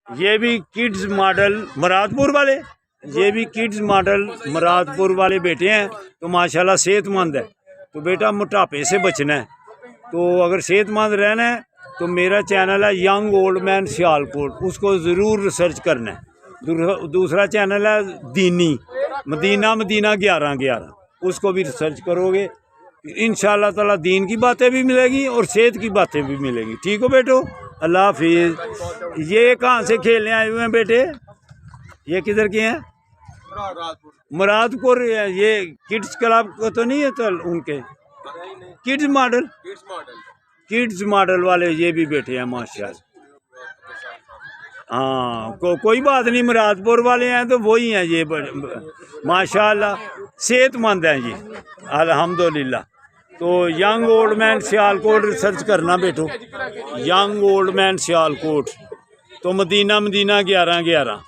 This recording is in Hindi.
ये भी किड्स मॉडल मुरादपुर वाले, ये भी किड्स मॉडल मुरादपुर वाले बेटे हैं। तो माशाल्लाह सेहतमंद है। तो बेटा मोटापे से बचना है, तो अगर सेहतमंद रहना है तो मेरा चैनल है यंग ओल्ड मैन सियालकोट, उसको ज़रूर रिसर्च करना है। दूसरा चैनल है दीनी मदीना 1111, उसको भी रिसर्च करोगे इंशाल्लाह ताला दीन की बातें भी मिलेगी और सेहत की बातें भी मिलेंगी। ठीक हो बेटो, अल्लाह हाफिज़। ये कहाँ से खेलने आए हुए हैं बेटे? ये किधर के हैं? मुरादपुर। ये किड्स क्लब को तो नहीं है? तो उनके किड्स मॉडल वाले ये भी बैठे हैं माशाल्लाह। हाँ कोई बात नहीं, मुरादपुर वाले हैं तो वही हैं ये माशाल्लाह सेहतमंद हैं जी अल्हम्दुलिल्लाह। तो young old man Sialkot research करना बेटो, यंग ओल्ड मैन सियालकोट, तो मदीना 1111।